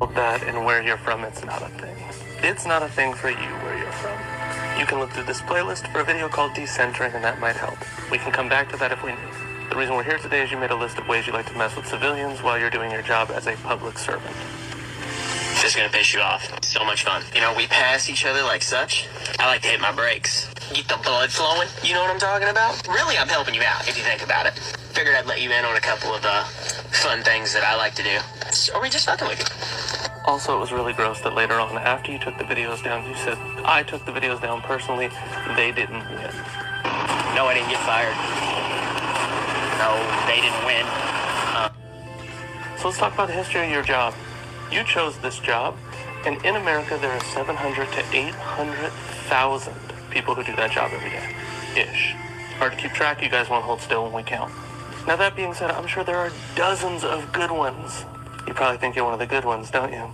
That and where you're from, it's not a thing. It's not a thing for you where you're from. You can look through this playlist for a video called Decentering, and that might help. We can come back to that if we need. The reason we're here today is you made a list of ways you like to mess with civilians while you're doing your job as a public servant. This is gonna piss you off. So much fun. You know, we pass each other like such. I like to hit my brakes. Get the blood flowing. You know what I'm talking about? Really, I'm helping you out, if you think about it. Figured I'd let you in on a couple of, fun things that I like to do. Are we just fucking with you? Also, it was really gross that later on, after you took the videos down, you said, I took the videos down personally, they didn't win. No, I didn't get fired. No, they didn't win. So let's talk about the history of your job. You chose this job, and in America there are 700 to 800,000 people who do that job every day. Ish. Hard to keep track, you guys won't hold still when we count. Now that being said, I'm sure there are dozens of good ones. You probably think you're one of the good ones, don't you?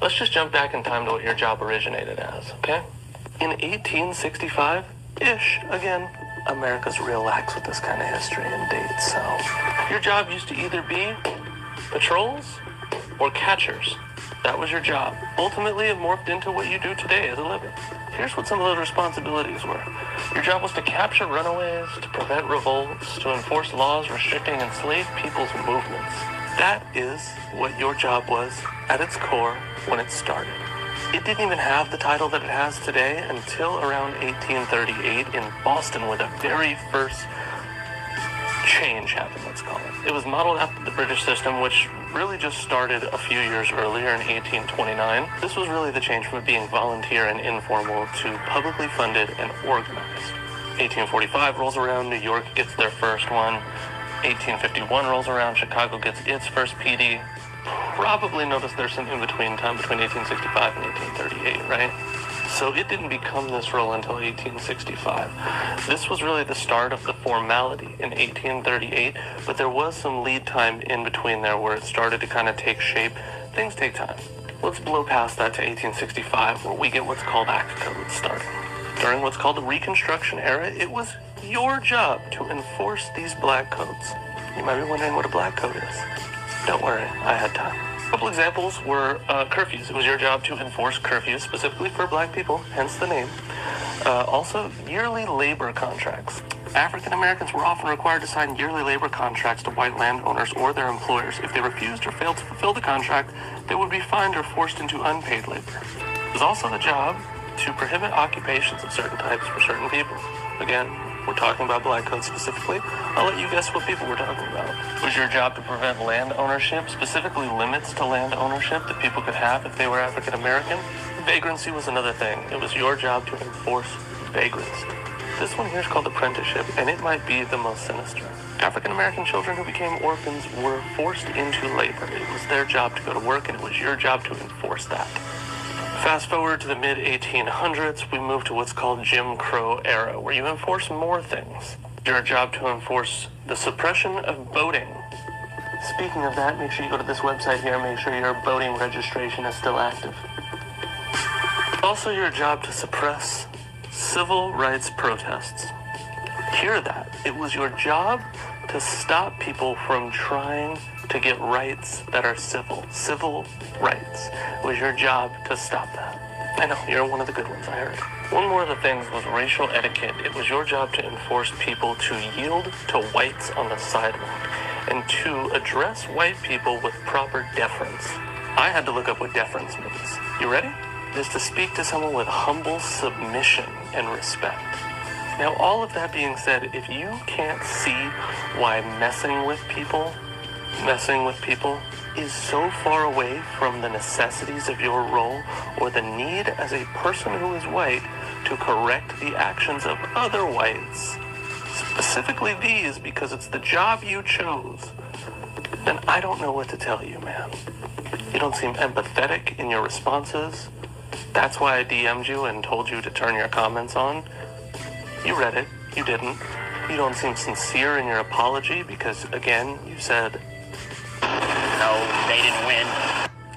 Let's just jump back in time to what your job originated as, okay? In 1865-ish, again, America's real lax with this kind of history and dates, so... Your job used to either be patrols or catchers. That was your job. Ultimately, it morphed into what you do today as a living. Here's what some of those responsibilities were. Your job was to capture runaways, to prevent revolts, to enforce laws restricting enslaved people's movements. That is what your job was at its core when it started. It didn't even have the title that it has today until around 1838 in Boston, where the very first change happened, let's call it. It was modeled after the British system, which really just started a few years earlier in 1829. This was really the change from it being volunteer and informal to publicly funded and organized. 1845 rolls around, New York gets their first one. 1851 rolls around, Chicago gets its first PD. Probably notice there's some in-between time between 1865 and 1838, right? So it didn't become this role until 1865. This was really the start of the formality in 1838, but there was some lead time in between there where it started to kind of take shape. Things take time. Let's blow past that to 1865, where we get what's called Act Codes starting. During what's called the Reconstruction era, it was your job to enforce these black codes. You might be wondering what a black code is. Don't worry, I had time. A couple examples were curfews. It was your job to enforce curfews specifically for black people, hence the name. Also, yearly labor contracts. African Americans were often required to sign yearly labor contracts to white landowners or their employers. If they refused or failed to fulfill the contract, they would be fined or forced into unpaid labor. It was also the job to prohibit occupations of certain types for certain people. Again, we're talking about black codes specifically. I'll let you guess what people we're talking about. It was your job to prevent land ownership, specifically limits to land ownership that people could have if they were African American. Vagrancy was another thing. It was your job to enforce vagrancy. This one here is called apprenticeship, and it might be the most sinister. African American children who became orphans were forced into labor. It was their job to go to work, and it was your job to enforce that. Fast forward to the mid-1800s, we move to what's called Jim Crow era, where you enforce more things. Your job to enforce the suppression of voting. Speaking of that, make sure you go to this website here, make sure your voting registration is still active. Also your job to suppress civil rights protests. Hear that. It was your job to stop people from trying to get rights that are civil rights. It was your job to stop that. I know, you're one of the good ones, I heard. One more of the things was racial etiquette. It was your job to enforce people to yield to whites on the sidewalk and to address white people with proper deference. I had to look up what deference means. You ready? It is to speak to someone with humble submission and respect. Now, all of that being said, if you can't see why messing with people is so far away from the necessities of your role or the need as a person who is white to correct the actions of other whites, specifically these because it's the job you chose, then I don't know what to tell you, man. You don't seem empathetic in your responses. That's why I DM'd you and told you to turn your comments on. You read it. You didn't. You don't seem sincere in your apology because, again, you said, no, they didn't win.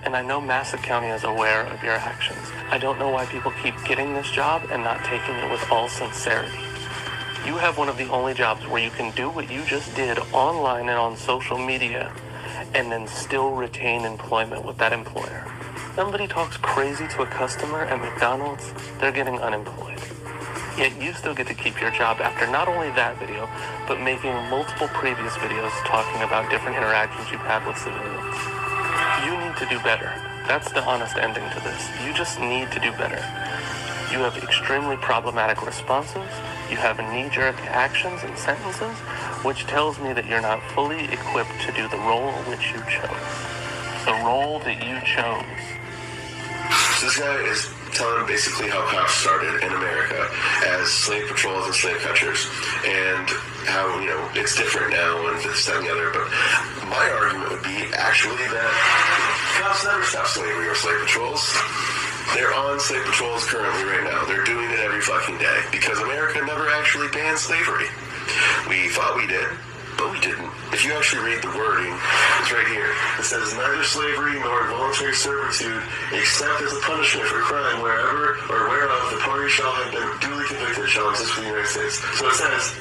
And I know Massac County is aware of your actions. I don't know why people keep getting this job and not taking it with all sincerity. You have one of the only jobs where you can do what you just did online and on social media and then still retain employment with that employer. somebody talks crazy to a customer at McDonald's, they're getting unemployed. Yet you still get to keep your job after not only that video, but making multiple previous videos talking about different interactions you've had with civilians. You need to do better. That's the honest ending to this. You just need to do better. You have extremely problematic responses. You have knee-jerk actions and sentences, which tells me that you're not fully equipped to do the role which you chose. The role that you chose. So this guy is telling basically how cops started in America as slave patrols and slave catchers, and how, it's different now and this, that, and the other. But my argument would be actually that cops never stopped slavery or slave patrols. They're on slave patrols currently right now. They're doing it every fucking day because America never actually banned slavery. We thought we did, but we didn't. If you actually read the wording, it's right here. It says, neither slavery nor voluntary servitude, except as a punishment for crime wherever or whereof the party shall have been duly convicted, shall exist for the United States. So it says,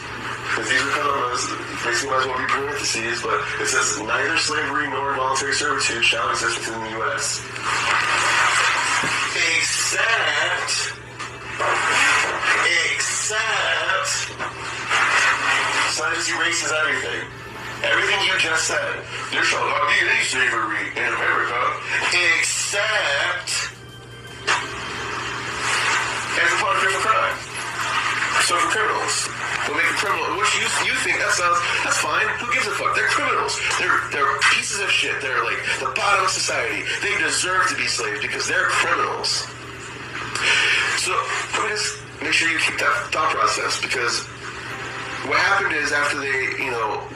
because these are commas, basically might as well be parentheses, but it says, neither slavery nor voluntary servitude shall exist within the U.S. Except, science erases everything. Everything you just said. There shall not be any slavery in America, except as a punishment for crime. So for criminals. They'll make a criminal, which you think that's fine. Who gives a fuck? They're criminals. They're pieces of shit. They're like the bottom of society. They deserve to be slaves because they're criminals. So let me just make sure you keep that thought process, because what happened is after they,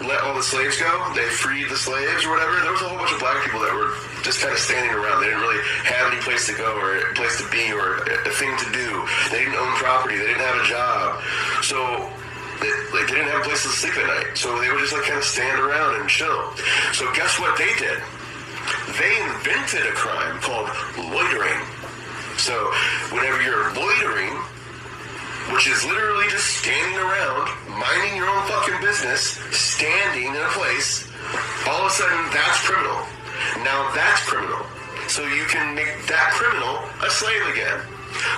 let all the slaves go, they freed the slaves or whatever, there was a whole bunch of black people that were just kind of standing around. They didn't really have any place to go or a place to be or a thing to do. They didn't own property. They didn't have a job. So they didn't have a place to sleep at night. So they would just kind of stand around and chill. So guess what they did? They invented a crime called loitering. So whenever you're loitering, which is literally just standing around, minding your own fucking business, standing in a place, all of a sudden that's criminal. Now that's criminal. So you can make that criminal a slave again.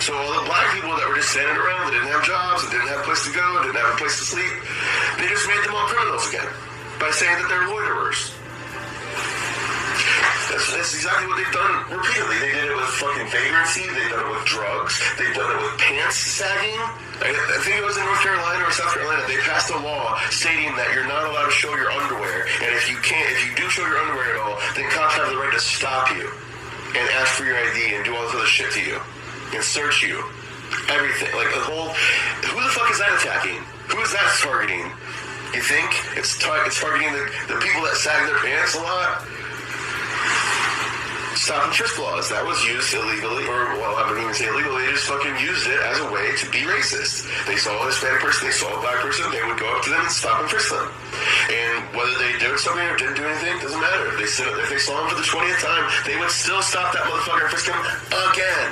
So all the black people that were just standing around, that didn't have jobs, that didn't have a place to go, didn't have a place to sleep, they just made them all criminals again by saying that they're loiterers. That's exactly what they've done repeatedly. They did it with fucking vagrancy. They've done it with drugs. They've done it with pants sagging. I think it was in North Carolina or South Carolina. They passed a law stating that you're not allowed to show your underwear. And if you do show your underwear at all, then cops have the right to stop you and ask for your ID and do all this other shit to you and search you. Everything. Like the whole... Who the fuck is that attacking? Who is that targeting? You think? It's targeting the people that sag their pants a lot? Stop and frisk laws. That was used illegally, or, well, I wouldn't even say illegally, they just fucking used it as a way to be racist. They saw a Hispanic person, they saw a black person, they would go up to them and stop and frisk them. And whether they did something or didn't do anything, doesn't matter. If they saw him for the 20th time, they would still stop that motherfucker and frisk him again.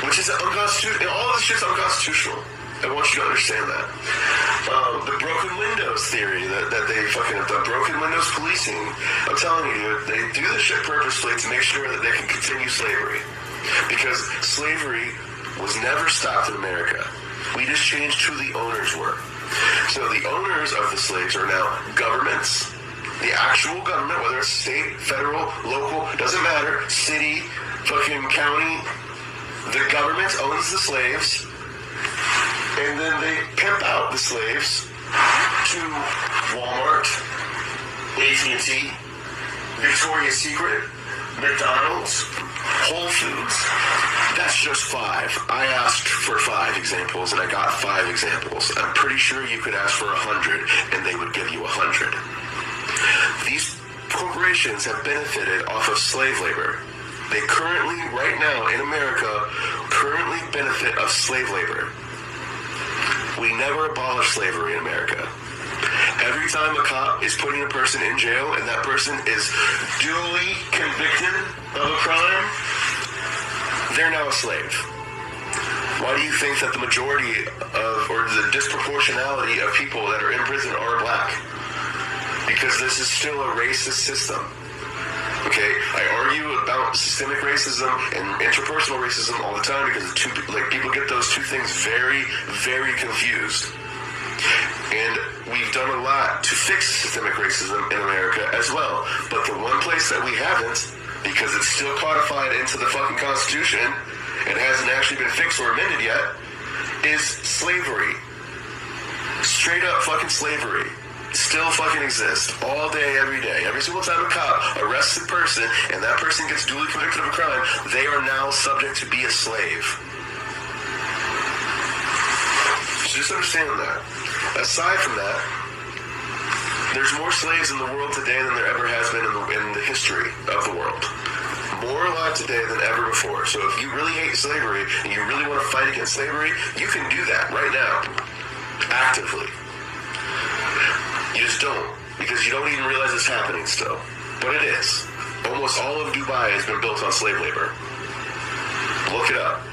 Which is unconstitutional. All this shit's unconstitutional. I want you to understand that. The broken windows theory that they fucking have done, broken windows policing. I'm telling you, dude, they do this shit purposefully to make sure that they can continue slavery. Because slavery was never stopped in America. We just changed who the owners were. So the owners of the slaves are now governments. The actual government, whether it's state, federal, local, doesn't matter, city, fucking county, the government owns the slaves. And then they pimp out the slaves to Walmart, AT&T, Victoria's Secret, McDonald's, Whole Foods. That's just 5. I asked for 5 examples, and I got 5 examples. I'm pretty sure you could ask for 100, and they would give you 100. These corporations have benefited off of slave labor. They currently, right now in America, benefit of slave labor. We never abolished slavery in America. Every time a cop is putting a person in jail and that person is duly convicted of a crime, they're now a slave. Why do you think that the majority of, or the disproportionality of people that are in prison are black? Because this is still a racist system. Okay, I argue about systemic racism and interpersonal racism all the time because people get those two things very, very confused. And we've done a lot to fix systemic racism in America as well. But the one place that we haven't, because it's still codified into the fucking Constitution and hasn't actually been fixed or amended yet, is slavery. Straight up fucking slavery. Still fucking exists all day, every day. Every single time a cop arrests a person and that person gets duly convicted of a crime, they are now subject to be a slave. So just understand that. Aside from that, there's more slaves in the world today than there ever has been in the history of the world. More alive today than ever before. So if you really hate slavery and you really want to fight against slavery, you can do that right now. Actively. You just don't. Because you don't even realize it's happening still. But it is. Almost all of Dubai has been built on slave labor. Look it up.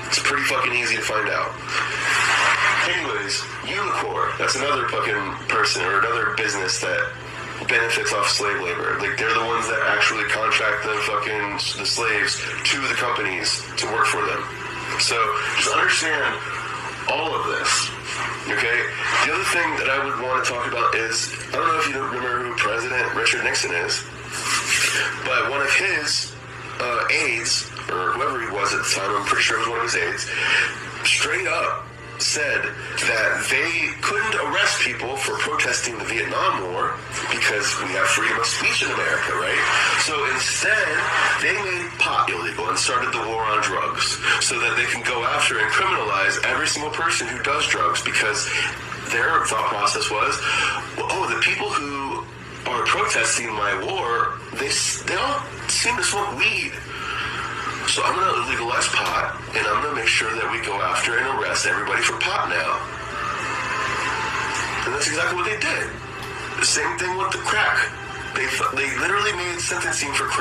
It's pretty fucking easy to find out. Anyways, Unicor, that's another fucking person or another business that benefits off slave labor. Like, they're the ones that actually contract the slaves to the companies to work for them. So, just understand all of this, okay? The other thing that I would want to talk about is, I don't know if you remember who President Richard Nixon is, but one of his aides, or whoever he was at the time, I'm pretty sure it was one of his aides, straight up said that they couldn't arrest people for protesting the Vietnam War because we have freedom of speech in America, right? So instead, they made pot illegal and started the war on drugs so that they can go after and criminalize every single person who does drugs, because their thought process was, oh, the people who are protesting my war, they all seem to smoke weed. So I'm going to legalize pot, and I'm going to make sure that we go after and arrest everybody for pot now. And that's exactly what they did. The same thing with the crack. They literally made sentencing for crack